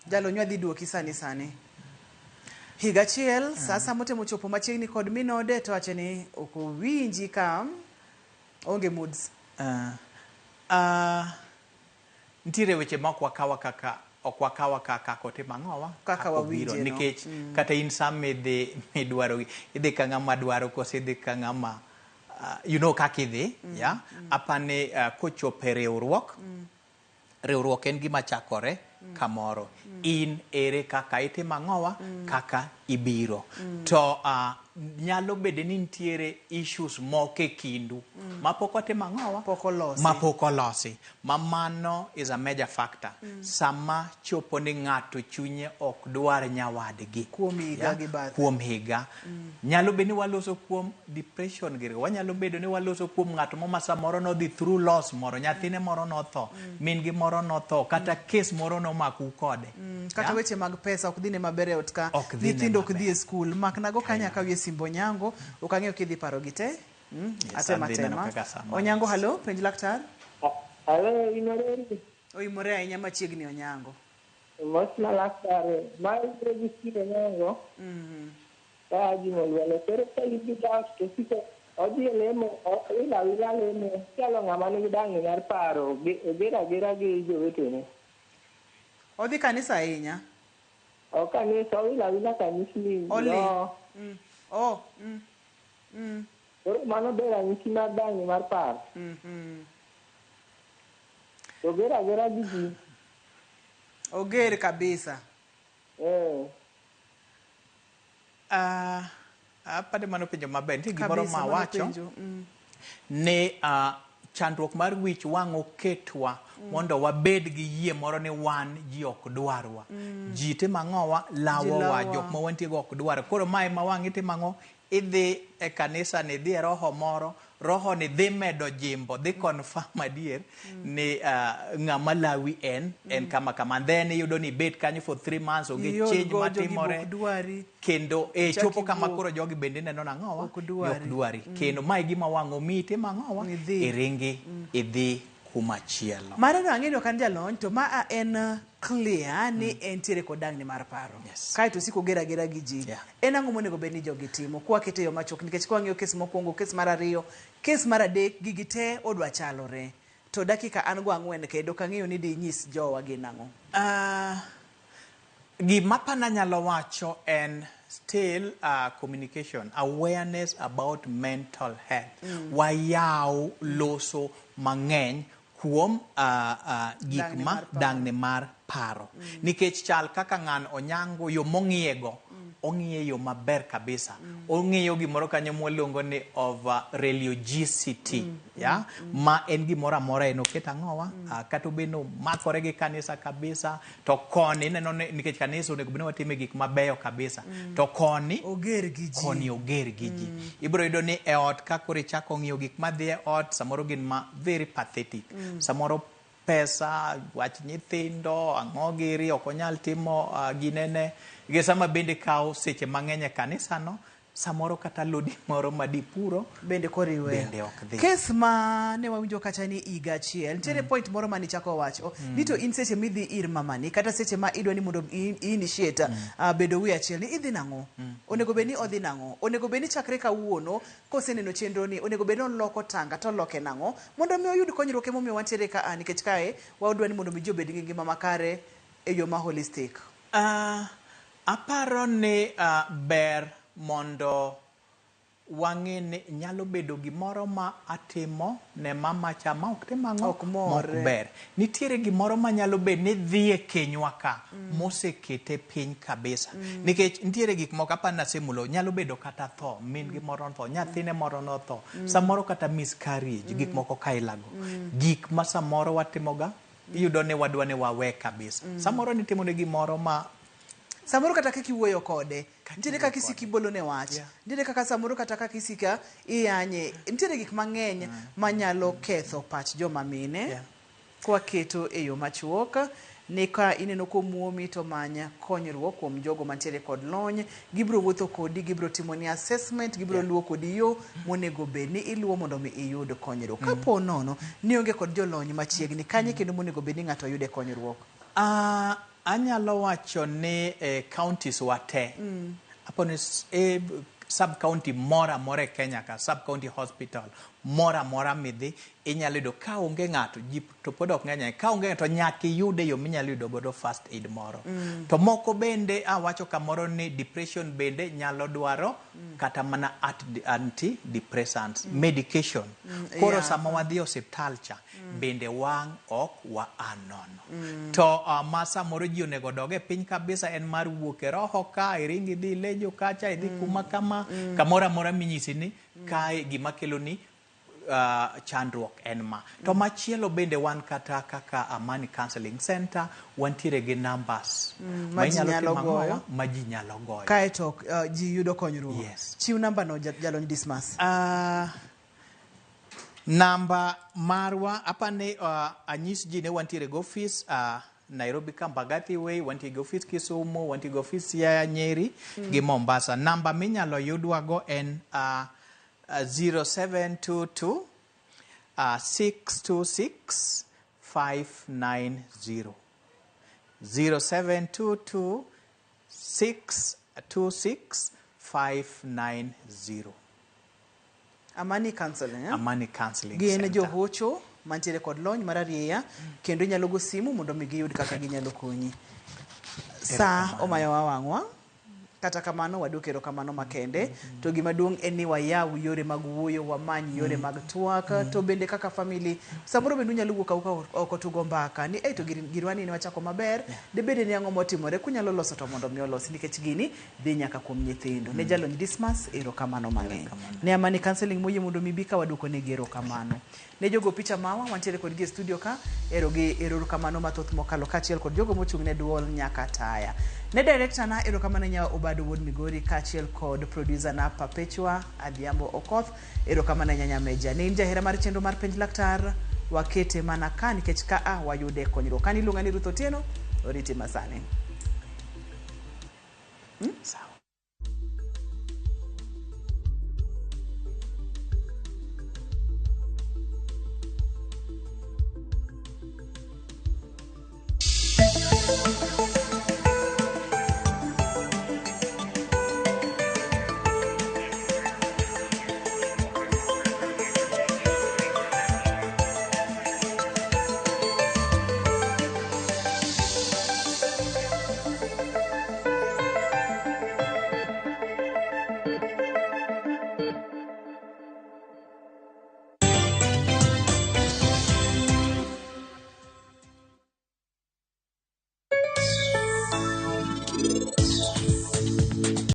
[SPEAKER 1] Jalo nywa dhi duoki sani. Higa achiel, sasa motemo chopo machiegni kod minode to wacho ni ok owinji ka onge moods.
[SPEAKER 2] Nitiere weche ma ok wakawa kaka kotim ang'owa
[SPEAKER 1] kaka wawinje no.
[SPEAKER 2] Nikech kata in sam midwaro idhi ka ng'ama dwaro kose idhi ka ng'ama you know kaka idhi apani kochope riwruok en gima chakore kamoro. In ere kaka itimo ang'owa kaka ibiro to nyalo bedo ni nitiere issues moko e kindu mapok otimo ang'owa mapok olosi. Mano is a major factor. Sama chopo ni ng'ato chunye ok dwar nyawadgi kuom higa nyalo bedo ni waloso kuom depression gi wanyalo bedo ni waloso kuom ng'ato ma samoro no dhi through loss moro, nyathine moro notho, min gi moro notho, kata kes moro nomaku kode,
[SPEAKER 1] kata weche mag pesa ok dhine maber e ot ka, nyithindo ok dhi e skul. Maknago kanya kawie simbo Onyango, ukang'eyo kidhi paro gite. Atema. Onyango, halo, penj laktar.
[SPEAKER 5] Halo, imore.
[SPEAKER 1] Imore ahinya machiegni Onyango.
[SPEAKER 5] Mosna laktar, ma ibiro gi kinde Onyango. Ka gino lwelo, pero ka ibi daot to siko odhi lemo, ila lemo, chalo ng'ama nigi dang'ni mar paro, gera gi jowetene.
[SPEAKER 1] Odhi kanisa ahinya?
[SPEAKER 5] Kanisa, ila kanisni. Koro mano ber ranyisi mar dang'ni mar paro. To gera gi ji.
[SPEAKER 1] Oger kabisa.
[SPEAKER 2] Apade mano penjo maber. Nitie gimoro ma wacho ni chandruok mar wich wang' oketwa mondo wabed gi yie moro ni wan ji ok dwarwa. Ji timo ang'owa lawowa, jok ma wantie go ok dwar. Koro mae ma wang' itimo ang'o? Idhi e kanisa ni dhi e roho moro, roho ni dhi medo jimbo, dhi confirm adier ni ng'ama lawi en kama. Then iyudo ni bet kanyo for 3 months oge change matimore. Kendo chopo kama koro jogi bende neno nang'owa ok dwari. Kendo mae gima wang' omi timo ang'owa iringi idhi kumachielo.
[SPEAKER 1] Mare no ang'eyo kan jalony to ma en clear ni entiere kod dang'ni mar paro. Kaeto siko gera gi ji. En ang'o monego bed ni jogi timo kwa kete yo machok, nikech kwa ng'iyo kes mokwongo, kes mar ariyo, kes mar adek, gigi te odwa chalore. to dakika an go ang'wen kendo kang'eyo ni di nyis jowa gi nang'o.
[SPEAKER 2] Gima pana nyalo wacho en still communication, awareness about mental health. Wayaw loso mang'eny kuom gik ma dang'ne mar paro. Nikech chal kaka ng'an onyango yo mong'iego, ong'iye yo maber kabisa. Ong'iyo gimoro kanyo mwaluongo ni over religiosity, ma en gimoro amora en oket ang'owa, kata obino makore gi kanisa kabisa, to koni neno nikech kanisa onego bed ni watime gik mabeyo kabisa. To koni
[SPEAKER 1] oger gi ji.
[SPEAKER 2] Koni oger gi ji. Ibiro yudo ni e ot ka koro ichako ng'iyo gik madhi e ot, samoro gin ma very pathetic. Samoro pesa, wach nyithindo, ang'o giri, ok onyal timo ginene. Gi sama bende kawo seche mang'eny e kanisa no, samoro kata lodi moro madipuro
[SPEAKER 1] bende koriwe.
[SPEAKER 2] Bende ok dhi.
[SPEAKER 1] Kes ma ne wawinjo kacha ni iga achiel, nitiere point moro mani chako wacho, ni to in seche midhi ir mamani, kata seche ma idwa ni mondo initiate bedo wi achiel ni idhi nang'o? Onego bed ni odhi nang'o? Onego bed ni chakre kawuono koseneno chenro ni, onego bed ni oloko tanga to loke nang'o? Mondo mi oyud konyruok emomiyo wantiere ka nikech kae wadwa ni mondo mi ji obed gi ngima makare e yo ma holistic.
[SPEAKER 2] Aparo ni ber mondo wang'e ni nyalo bedo gimoro ma atimo ne mama cha ma ok tim ang'o
[SPEAKER 1] ok mor
[SPEAKER 2] ber. Nitiere gimoro ma nyalo bed ni dhi e kenywa ka mosekete piny kabisa. Nikech nitiere gik moko apa nasemulo, nyalo bedo kata tho, min gi moro tho, nyathine moro no tho, samoro kata miscarriage, gik moko kailago. Gik ma samoro watimoga, iyudo ni wadwa ni wawe kabisa. Samoro nitimo ne gimoro ma
[SPEAKER 1] samoro kata kaka iwuoyo kode, nitiere kaka isiki bolo ne wach, nitiere kaka samoro kata kaka isika iyanye, nitiere gik mang'eny manyalo ketho pach joma mine kwa keto e yo machuok. Ni ka ineno komuomi to manya konyruok kuom jogo mantiere kod lony, gibro wuotho kodi, gibro timo ni assessment, gibro luwo kodi yo monego bed ni iluwo mondo mi iyud konyruok. Kapo nono ni onge kod jolony machiegni, kanye kendo monego bed ni ng'ato yude konyruok?
[SPEAKER 2] Anyalo wacho ni counties wate. Apone sub county mora e Kenya ka, sub county hospital mora midhi, inyalo yudo ka onge ng'ato, ji to pod ok ng'eny, ka onge ng'ato nyaka iyude yo minyalo yudo godo first aid moro. To moko bende awacho kamoro ni depression bende nyalo dwaro kata mana antidepressants, medication. Koro sama wadhi osiptal cha, bende wang' ok wa anono. To ma samoro ji onego doge piny kabisa en mar wuok e roho ka, iringi dhi lejo kacha, idhi kuma kama, kamoro amora minyisi ni kae gima kelo ni chandruok en ma. To machielo bende wan kata kaka Amani Counseling Center, wantiere gi numbers
[SPEAKER 1] ma ji nyalo goyo,
[SPEAKER 2] kae
[SPEAKER 1] to ji yudo konyruok. Chiw namba no jalony Dismas.
[SPEAKER 2] Namba marwa apane anyis ji ne wantiere go office Nairobi Kambagati Way, wantiere go office Kisumu, wantiere go office ya Nyeri gi Mombasa. Namba minyalo yudwa go en 0722 626 590. 0722 626 590.
[SPEAKER 1] Amani Counseling,
[SPEAKER 2] Amani Counseling
[SPEAKER 1] Center. Gine johocho mantiere kod lony mararieya, kendo inyalo go simu mondo mi giyud kaka ginyalo konyi. Sa omayo wawang'wa, kata kamano wadok erokamano makende. To gima duong' en ni wayaw yore mag wuoyo, wamany yore mag twak, to bende kaka family samoro bende unyalo wuok oko tugo mbaka ni to girwani ne wachako maber, de bede ni ang'o motimore, kunyalo loso to mondo mi olos, nikech gini dhi nyaka kuom nyithindo. Ne jalony Dismas, erokamano mang'eny. Ne Amani Counseling moyie mondo mi bika waduoko ne erokamano. Ne jogo picha mawa wantiere kod gi studio ka, erokamano mathoth mokalo kachiel kod jogo mochung' ne duol nyaka taya. Ne director na erokamano nya Obado Wuod Migori kachiel kod producer na Perpetua Adhiambo Okoth, erokamano nya Meja. Ne jahera mar chenro mar penj laktar, wakete mana ka nikech ka wayude konyruok. Kani luonga ni Ruth Otieno, oriti masane. Sawa.